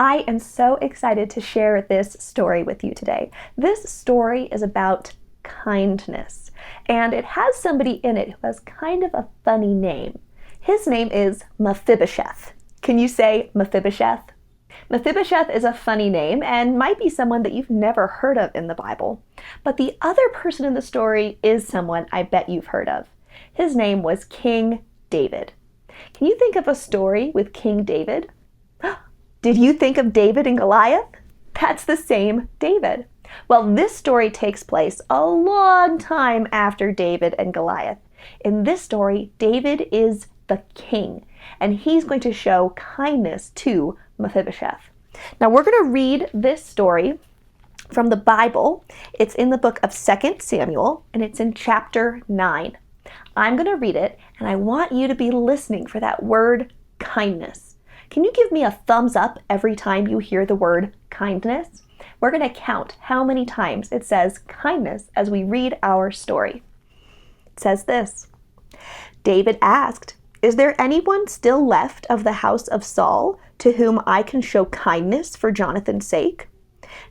I am so excited to share this story with you today. This story is about kindness, and it has somebody in it who has kind of a funny name. His name is Mephibosheth. Can you say Mephibosheth? Mephibosheth is a funny name and might be someone that you've never heard of in the Bible. But the other person in the story is someone I bet you've heard of. His name was King David. Can you think of a story with King David? Did you think of David and Goliath? That's the same David. Well, this story takes place a long time after David and Goliath. In this story, David is the king, and he's going to show kindness to Mephibosheth. Now, we're going to read this story from the Bible. It's in the book of 2 Samuel, and it's in chapter 9. I'm going to read it, and I want you to be listening for that word kindness. Can you give me a thumbs up every time you hear the word kindness? We're going to count how many times it says kindness as we read our story. It says this: David asked, "Is there anyone still left of the house of Saul to whom I can show kindness for Jonathan's sake?"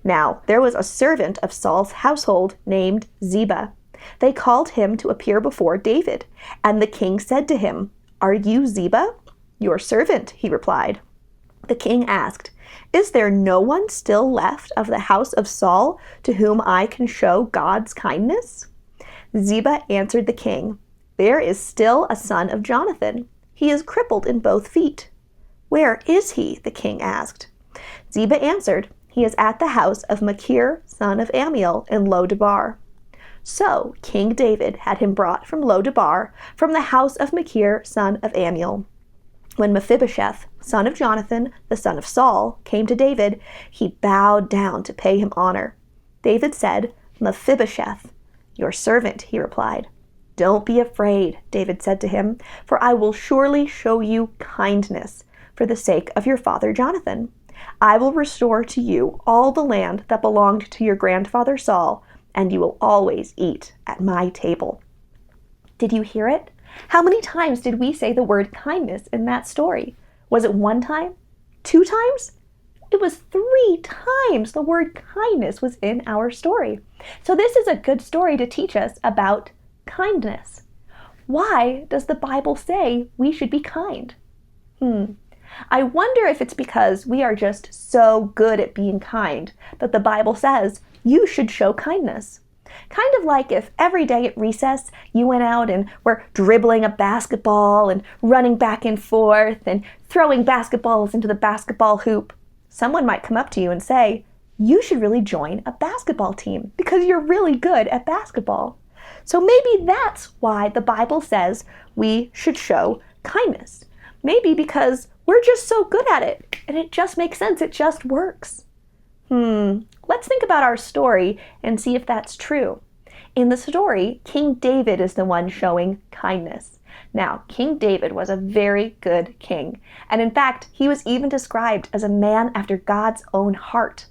Now there was a servant of Saul's household named Ziba. They called him to appear before David, and the king said to him, "Are you Ziba?" "Your servant," he replied. The king asked, "Is there no one still left of the house of Saul to whom I can show God's kindness?" Ziba answered the king, "There is still a son of Jonathan. He is crippled in both feet." "Where is he?" the king asked. Ziba answered, "He is at the house of Machir, son of Ammiel, in Lo-debar." So King David had him brought from Lo-debar, from the house of Machir, son of Ammiel. When Mephibosheth, son of Jonathan, the son of Saul, came to David, he bowed down to pay him honor. David said, "Mephibosheth." "Your servant," he replied. "Don't be afraid," David said to him, "for I will surely show you kindness for the sake of your father Jonathan. I will restore to you all the land that belonged to your grandfather Saul, and you will always eat at my table." Did you hear it? How many times did we say the word kindness in that story? Was it 1 time? 2 times? It was 3 times the word kindness was in our story. So this is a good story to teach us about kindness. Why does the Bible say we should be kind? I wonder if it's because we are just so good at being kind that the Bible says you should show kindness. Kind of like if every day at recess you went out and were dribbling a basketball and running back and forth and throwing basketballs into the basketball hoop. Someone might come up to you and say, "You should really join a basketball team because you're really good at basketball." So maybe that's why the Bible says we should show kindness. Maybe because we're just so good at it and it just makes sense, it just works. Let's think about our story and see if that's true. In the story, King David is the one showing kindness. Now, King David was a very good king, and in fact, he was even described as a man after God's own heart.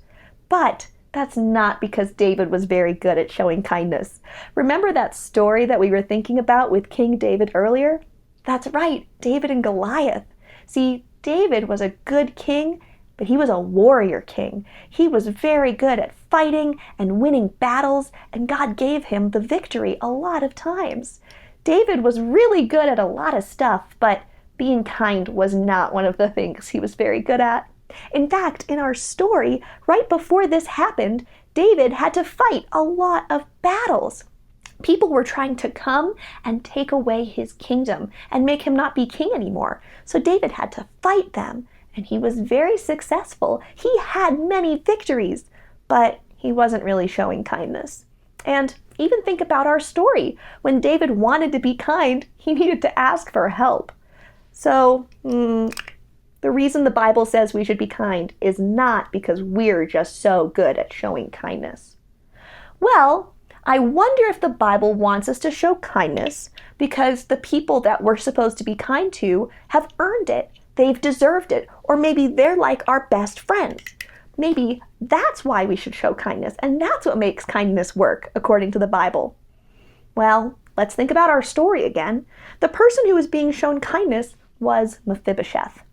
But that's not because David was very good at showing kindness. Remember that story that we were thinking about with King David earlier? That's right, David and Goliath. See, David was a good king, but he was a warrior king. He was very good at fighting and winning battles, and God gave him the victory a lot of times. David was really good at a lot of stuff, but being kind was not one of the things he was very good at. In fact, in our story, right before this happened, David had to fight a lot of battles. People were trying to come and take away his kingdom and make him not be king anymore. So David had to fight them. And he was very successful. He had many victories, but he wasn't really showing kindness. And even think about our story. When David wanted to be kind, he needed to ask for help. So, the reason the Bible says we should be kind is not because we're just so good at showing kindness. Well, I wonder if the Bible wants us to show kindness because the people that we're supposed to be kind to have earned it. They've deserved it, or maybe they're like our best friends. Maybe that's why we should show kindness, and that's what makes kindness work, according to the Bible. Well, let's think about our story again. The person who was being shown kindness was Mephibosheth.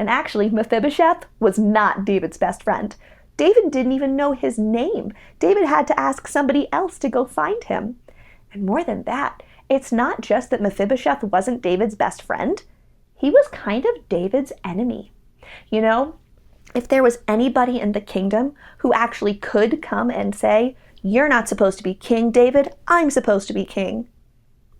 And actually, Mephibosheth was not David's best friend. David didn't even know his name. David had to ask somebody else to go find him. And more than that, it's not just that Mephibosheth wasn't David's best friend. He was kind of David's enemy. You know, if there was anybody in the kingdom who actually could come and say, "You're not supposed to be king, David, I'm supposed to be king,"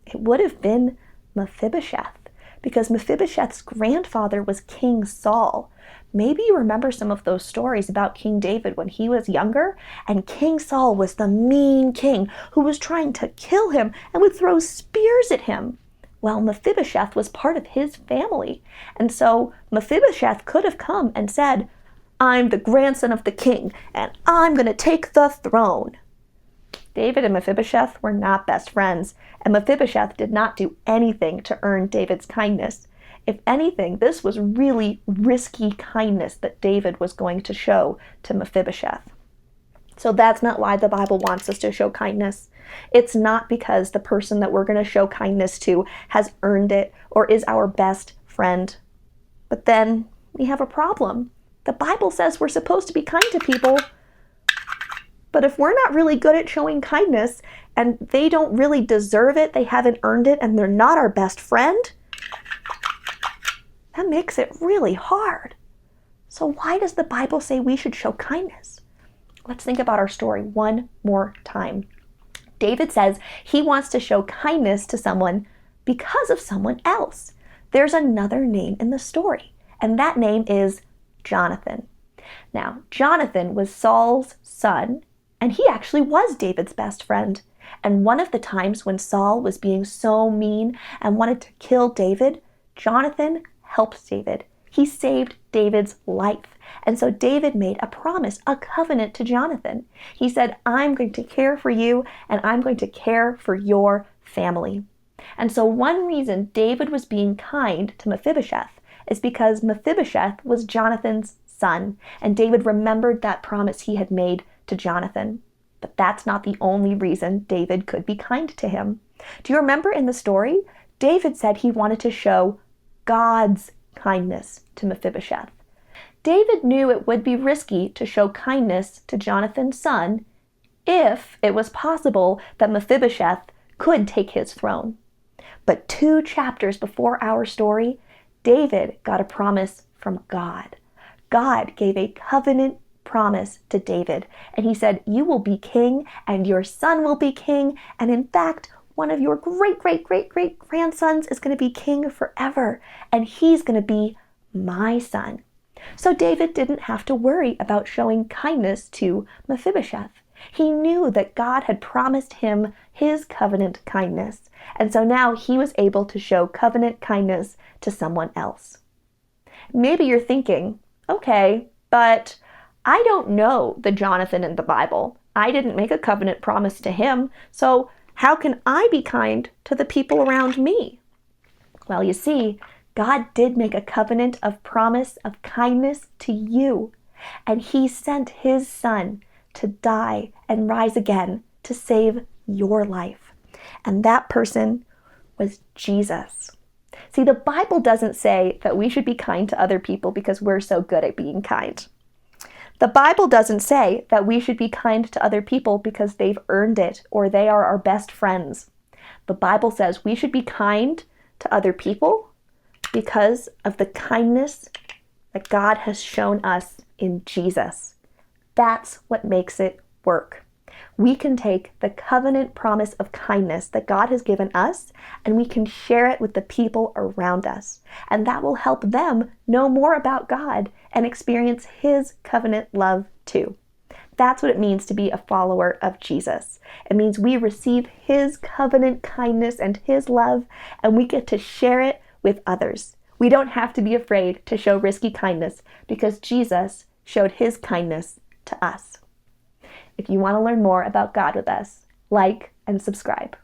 it would have been Mephibosheth, because Mephibosheth's grandfather was King Saul. Maybe you remember some of those stories about King David when he was younger, and King Saul was the mean king who was trying to kill him and would throw spears at him. Well, Mephibosheth was part of his family, and so Mephibosheth could have come and said, "I'm the grandson of the king, and I'm going to take the throne." David and Mephibosheth were not best friends, and Mephibosheth did not do anything to earn David's kindness. If anything, this was really risky kindness that David was going to show to Mephibosheth. So that's not why the Bible wants us to show kindness. It's not because the person that we're going to show kindness to has earned it or is our best friend. But then we have a problem. The Bible says we're supposed to be kind to people, but if we're not really good at showing kindness and they don't really deserve it, they haven't earned it, and they're not our best friend, that makes it really hard. So why does the Bible say we should show kindness? Let's think about our story one more time. David says he wants to show kindness to someone because of someone else. There's another name in the story, and that name is Jonathan. Now, Jonathan was Saul's son, and he actually was David's best friend. And one of the times when Saul was being so mean and wanted to kill David, Jonathan helped David. He saved David's life. And so David made a promise, a covenant to Jonathan. He said, "I'm going to care for you, and I'm going to care for your family." And so one reason David was being kind to Mephibosheth is because Mephibosheth was Jonathan's son, and David remembered that promise he had made to Jonathan. But that's not the only reason David could be kind to him. Do you remember in the story? David said he wanted to show God's kindness to Mephibosheth. David knew it would be risky to show kindness to Jonathan's son if it was possible that Mephibosheth could take his throne. But 2 chapters before our story, David got a promise from God. God gave a covenant promise to David, and he said, "You will be king, and your son will be king, and in fact, one of your great-great-great-great-grandsons is going to be king forever, and he's going to be my son." So David didn't have to worry about showing kindness to Mephibosheth. He knew that God had promised him his covenant kindness, and so now he was able to show covenant kindness to someone else. Maybe you're thinking, okay, but I don't know the Jonathan in the Bible. I didn't make a covenant promise to him, so how can I be kind to the people around me? Well, you see, God did make a covenant of promise of kindness to you, and he sent his son to die and rise again to save your life. And that person was Jesus. See, the Bible doesn't say that we should be kind to other people because we're so good at being kind. The Bible doesn't say that we should be kind to other people because they've earned it or they are our best friends. The Bible says we should be kind to other people because of the kindness that God has shown us in Jesus. That's what makes it work. We can take the covenant promise of kindness that God has given us, and we can share it with the people around us. And that will help them know more about God and experience his covenant love too. That's what it means to be a follower of Jesus. It means we receive his covenant kindness and his love, and we get to share it with others. We don't have to be afraid to show risky kindness because Jesus showed his kindness to us. If you want to learn more about God with us, like and subscribe.